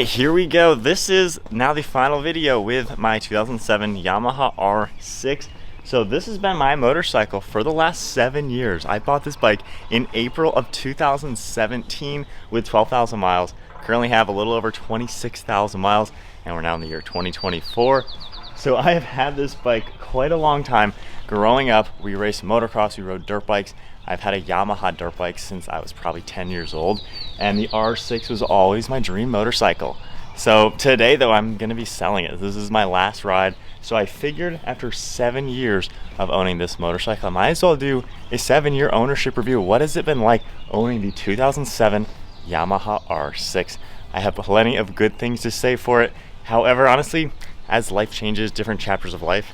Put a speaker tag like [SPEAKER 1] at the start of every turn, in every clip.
[SPEAKER 1] right, here we go. This is now the final video with my 2007 Yamaha R6. So this has been my motorcycle for the last 7 years. I bought this bike in April of 2017 with 12,000 miles. Currently have a little over 26,000 miles, and we're now in the year 2024. So I have had this bike quite a long time. Growing up, we raced motocross, we rode dirt bikes. I've had a Yamaha dirt bike since I was probably 10 years old, and the R6 was always my dream motorcycle. So today though, I'm gonna be selling it. This is my last ride. So I figured after 7 years of owning this motorcycle, I might as well do a 7-year ownership review. What has it been like owning the 2007 Yamaha R6? I have plenty of good things to say for it. However, honestly, as life changes, different chapters of life,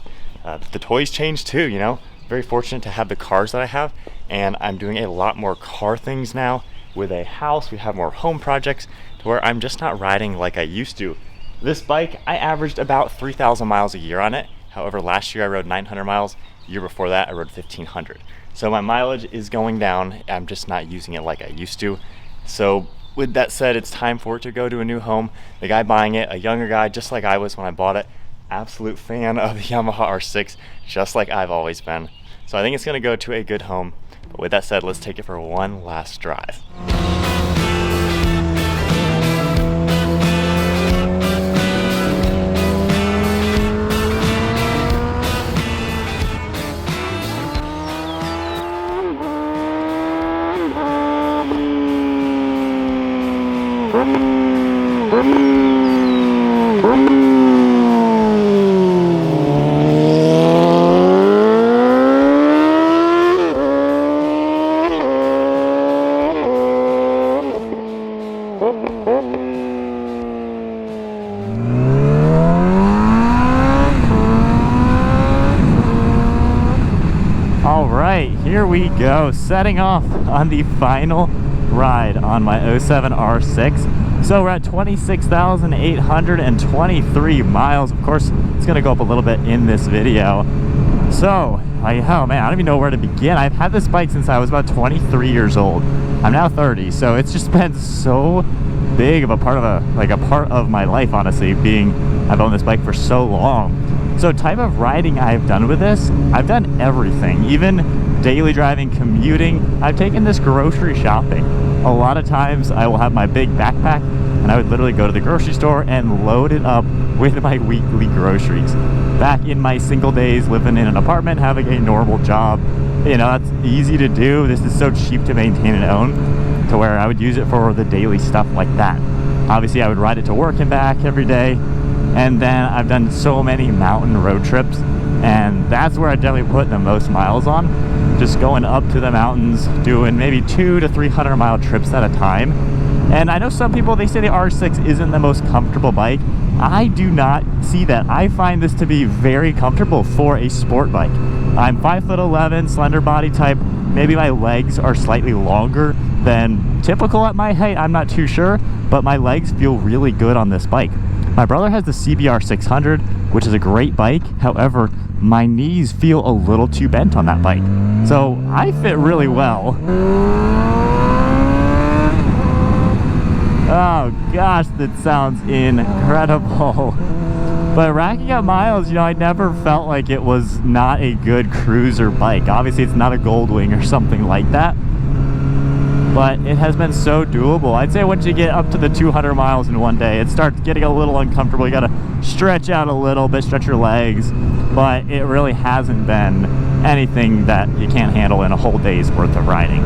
[SPEAKER 1] the toys change too, you know? Very fortunate to have the cars that I have, and I'm doing a lot more car things now. With a house, we have more home projects to where I'm just not riding like I used to. This bike, I averaged about 3,000 miles a year on it. However, last year I rode 900 miles. The year before that, I rode 1,500. So my mileage is going down. I'm just not using it like I used to. So with that said, it's time for it to go to a new home. The guy buying it, a younger guy, just like I was when I bought it. Absolute fan of the Yamaha R6, just like I've always been. So I think it's gonna go to a good home. But with that said, let's take it for one last drive. Here we go, setting off on the final ride on my 07 R6. So we're at 26,823 miles. Of course, it's gonna go up a little bit in this video. So, oh man, I don't even know where to begin. I've had this bike since I was about 23 years old. I'm now 30, so it's just been so big of a part of my life, honestly, I've owned this bike for so long. So type of riding I've done with this, I've done everything, even daily driving, commuting. I've taken this grocery shopping. A lot of times I will have my big backpack and I would literally go to the grocery store and load it up with my weekly groceries. Back in my single days living in an apartment, having a normal job, you know, that's easy to do. This is so cheap to maintain and own to where I would use it for the daily stuff like that. Obviously I would ride it to work and back every day. And then I've done so many mountain road trips, and that's where I definitely put the most miles on. Just going up to the mountains, doing maybe 200 to 300 mile trips at a time. And I know some people, they say the R6 isn't the most comfortable bike. I do not see that. I find this to be very comfortable for a sport bike. I'm 5'11", slender body type. Maybe my legs are slightly longer than typical at my height, I'm not too sure, but my legs feel really good on this bike. My brother has the CBR 600, which is a great bike. However, my knees feel a little too bent on that bike. So I fit really well. Oh gosh, that sounds incredible. But racking up miles, you know, I never felt like it was not a good cruiser bike. Obviously, it's not a Goldwing or something like that, but it has been so doable. I'd say once you get up to the 200 miles in one day, it starts getting a little uncomfortable. You gotta stretch out a little bit, stretch your legs, but it really hasn't been anything that you can't handle in a whole day's worth of riding.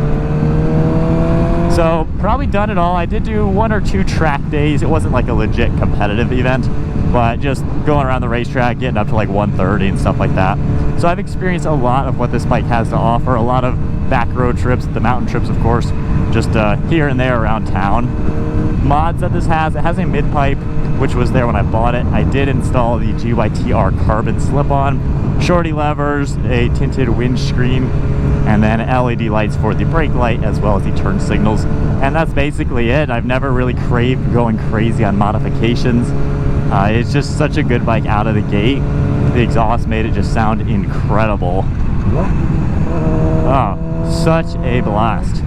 [SPEAKER 1] So probably done it all. I did do 1 or 2 track days. It wasn't like a legit competitive event, but just going around the racetrack, getting up to like 130 and stuff like that. So I've experienced a lot of what this bike has to offer, a lot of back road trips, the mountain trips of course, just here and there around town. Mods that this has, it has a mid-pipe, which was there when I bought it. I did install the GYTR carbon slip-on, shorty levers, a tinted windscreen, and then LED lights for the brake light as well as the turn signals. And that's basically it. I've never really craved going crazy on modifications. It's just such a good bike out of the gate. The exhaust made it just sound incredible. Oh, such a blast.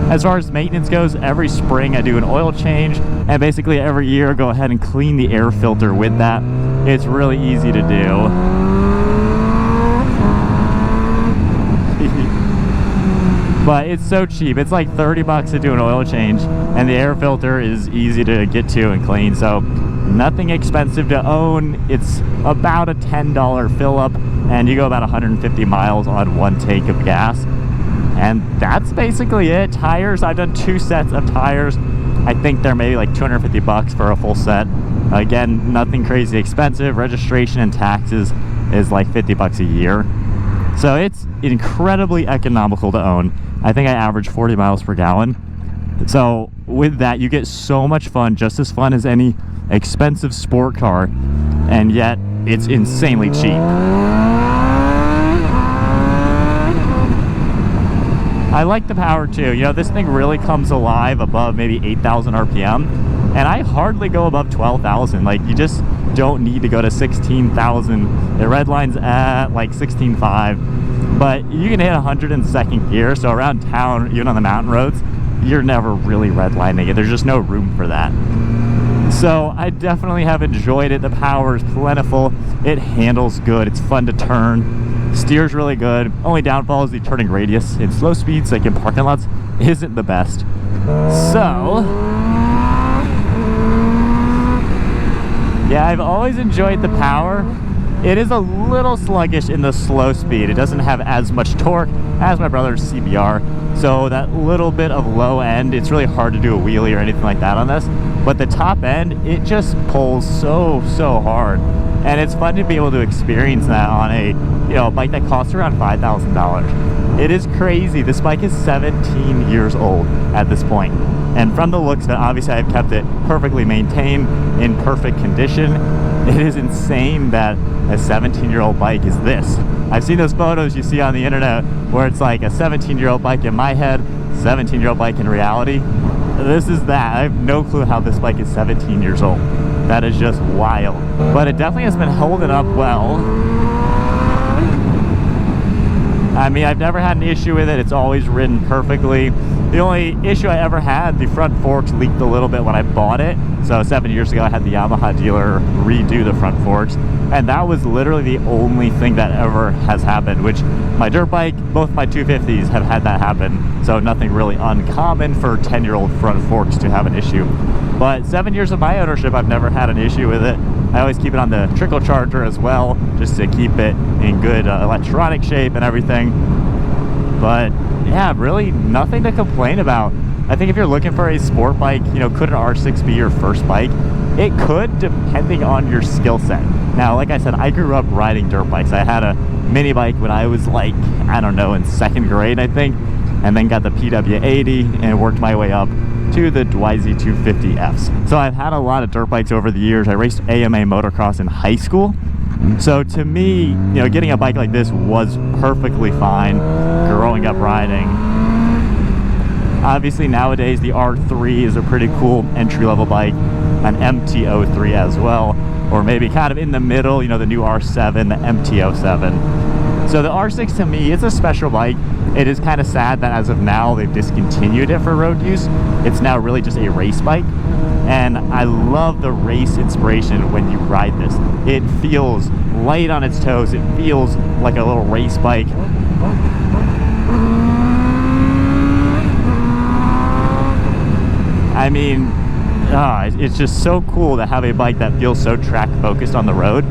[SPEAKER 1] As far as maintenance goes, every spring I do an oil change. and basically every year go ahead and clean the air filter with that. It's really easy to do. But it's so cheap. It's like 30 bucks to do an oil change, and the air filter is easy to get to and clean, so nothing expensive to own. It's about a $10 fill up, and you go about 150 miles on one take of gas. And that's basically it. Tires, I've done 2 sets of tires. I think they're maybe like 250 bucks for a full set. Again, nothing crazy expensive. Registration and taxes is like 50 bucks a year. So it's incredibly economical to own. I think I average 40 miles per gallon. So with that, you get so much fun, just as fun as any expensive sport car, and yet it's insanely cheap. I like the power too. You know, this thing really comes alive above maybe 8,000 RPM, and I hardly go above 12,000. Like, you just don't need to go to 16,000. The red line's at like 16.5, but you can hit 100 in second gear. So around town, even on the mountain roads, you're never really redlining it. There's just no room for that. So I definitely have enjoyed it. The power is plentiful. It handles good. It's fun to turn. Steers really good. Only downfall is the turning radius. In slow speeds, like in parking lots, isn't the best. So yeah, I've always enjoyed the power. It is a little sluggish in the slow speed. It doesn't have as much torque as my brother's CBR. So that little bit of low end, it's really hard to do a wheelie or anything like that on this. But the top end, it just pulls so hard. And it's fun to be able to experience that on a, a bike that costs around $5,000. It is crazy. This bike is 17 years old at this point. And from the looks of it, obviously I've kept it perfectly maintained, in perfect condition. It is insane that a 17-year-old bike is this. I've seen those photos you see on the internet where it's like a 17-year-old bike in my head, 17-year-old bike in reality. This is that. I have no clue how this bike is 17 years old. That is just wild. But it definitely has been holding up well. I mean, I've never had an issue with it. It's always ridden perfectly. The only issue I ever had, the front forks leaked a little bit when I bought it. So 7 years ago, I had the Yamaha dealer redo the front forks. And that was literally the only thing that ever has happened, which my dirt bike, both my 250s have had that happen. So nothing really uncommon for 10-year-old front forks to have an issue. But 7 years of my ownership, I've never had an issue with it. I always keep it on the trickle charger as well, just to keep it in good electronic shape and everything. But yeah, really nothing to complain about. I think if you're looking for a sport bike, could an R6 be your first bike? It could, depending on your skill set. Now, like I said, I grew up riding dirt bikes. I had a mini bike when I was like, I don't know, in 2nd grade, I think, and then got the PW80 and worked my way up to the YZ250Fs. So I've had a lot of dirt bikes over the years. I raced AMA motocross in high school. So to me, getting a bike like this was perfectly fine growing up riding. Obviously nowadays the R3 is a pretty cool entry-level bike, an MT-03 as well, or maybe kind of in the middle, the new R7, the MT-07. So the R6 to me, it's a special bike. It is kind of sad that as of now they've discontinued it for road use. It's now really just a race bike. And I love the race inspiration when you ride this. It feels light on its toes. It feels like a little race bike. I mean, it's just so cool to have a bike that feels so track focused on the road,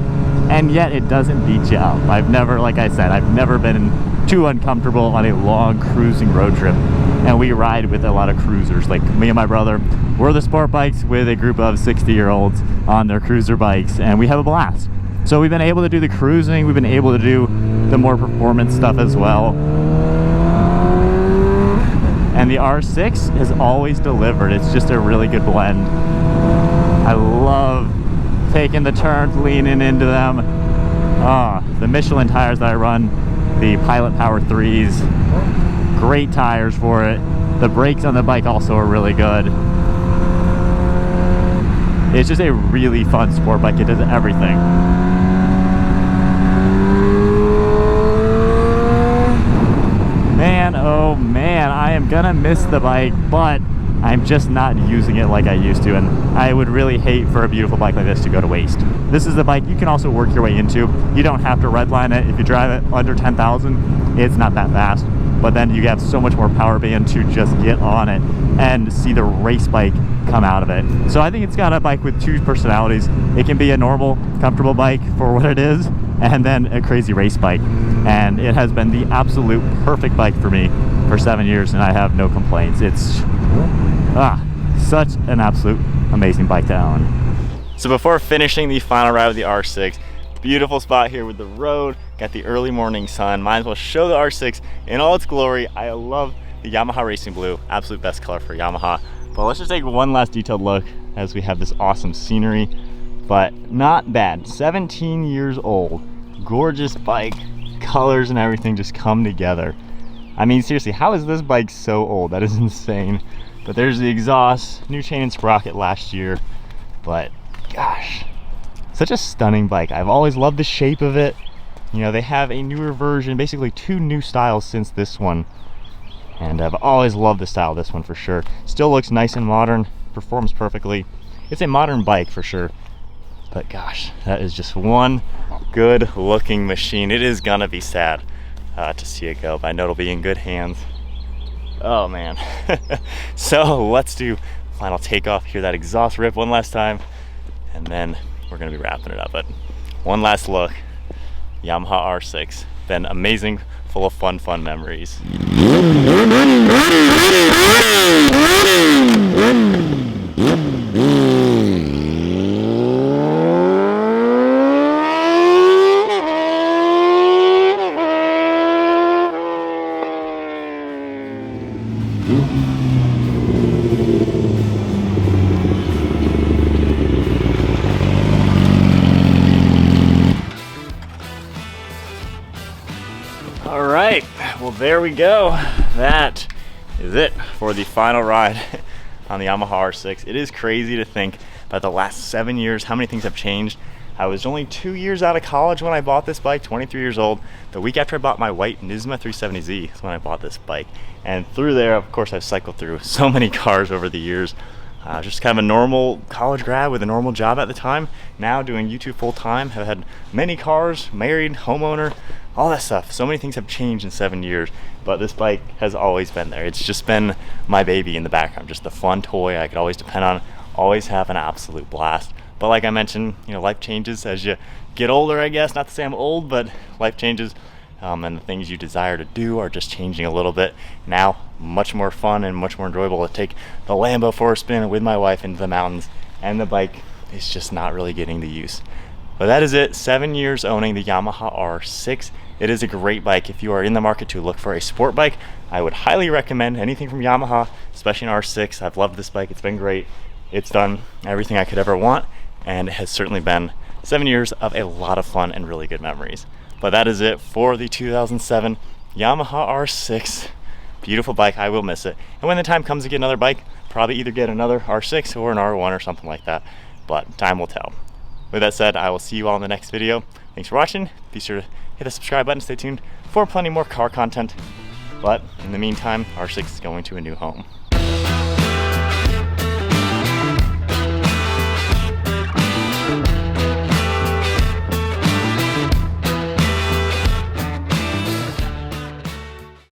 [SPEAKER 1] and yet it doesn't beat you up. I've never, like I said, I've never been too uncomfortable on a long cruising road trip. And we ride with a lot of cruisers. Like me and my brother, we're the sport bikes with a group of 60-year-olds on their cruiser bikes, and we have a blast. So we've been able to do the cruising, we've been able to do the more performance stuff as well. And the R6 has always delivered. It's just a really good blend. I love taking the turns, leaning into them. The Michelin tires that I run, the Pilot Power 3s, great tires for it. The brakes on the bike also are really good. It's just a really fun sport bike. It does everything. Man, oh man, I am gonna miss the bike, but I'm just not using it like I used to, and I would really hate for a beautiful bike like this to go to waste. This is a bike you can also work your way into. You don't have to redline it. If you drive it under 10,000, it's not that fast, but then you have so much more power band to just get on it and see the race bike come out of it. So I think it's got a bike with two personalities. It can be a normal, comfortable bike for what it is, and then a crazy race bike. And it has been the absolute perfect bike for me for 7 years, and I have no complaints. It's such an absolute amazing bike to own. So before finishing the final ride with the R6, beautiful spot here with the road, got the early morning sun. Might as well show the R6 in all its glory. I love the Yamaha Racing Blue, absolute best color for Yamaha. But let's just take one last detailed look as we have this awesome scenery, but not bad. 17 years old, gorgeous bike, colors and everything just come together. I mean, seriously, how is this bike so old? That is insane. But there's the exhaust, new chain and sprocket last year, but gosh, such a stunning bike. I've always loved the shape of it. You know, they have a newer version, basically 2 new styles since this one, and I've always loved the style of this one for sure. Still looks nice and modern, performs perfectly. It's a modern bike for sure, but gosh, that is just one good looking machine. It is gonna be sad to see it go, but I know it'll be in good hands. Oh man. So let's do final takeoff, hear that exhaust rip one last time, and then we're gonna be wrapping it up. But one last look, Yamaha R6, been amazing, full of fun memories. All right, well there we go. That is it for the final ride on the Yamaha R6. It is crazy to think about the last 7 years, how many things have changed. I was only 2 years out of college when I bought this bike, 23 years old. The week after I bought my white Nisma 370Z is when I bought this bike. And through there, of course, I've cycled through so many cars over the years. Just kind of a normal college grad with a normal job at the time. Now doing YouTube full time, have had many cars, married, homeowner, all that stuff. So many things have changed in 7 years, but this bike has always been there. It's just been my baby in the background, just a fun toy I could always depend on, always have an absolute blast. But like I mentioned, you know, life changes as you get older, I guess. Not to say I'm old, but life changes. And the things you desire to do are just changing a little bit. Now, much more fun and much more enjoyable to take the Lambo for a spin with my wife into the mountains, and the bike is just not really getting the use. But that is it, 7 years owning the Yamaha R6. It is a great bike. If you are in the market to look for a sport bike, I would highly recommend anything from Yamaha, especially an R6. I've loved this bike, it's been great. It's done everything I could ever want, and it has certainly been 7 years of a lot of fun and really good memories. But that is it for the 2007 Yamaha R6. Beautiful bike, I will miss it. And when the time comes to get another bike, probably either get another R6 or an R1 or something like that. But time will tell. With that said, I will see you all in the next video. Thanks for watching. Be sure to hit the subscribe button, stay tuned for plenty more car content. But in the meantime, R6 is going to a new home.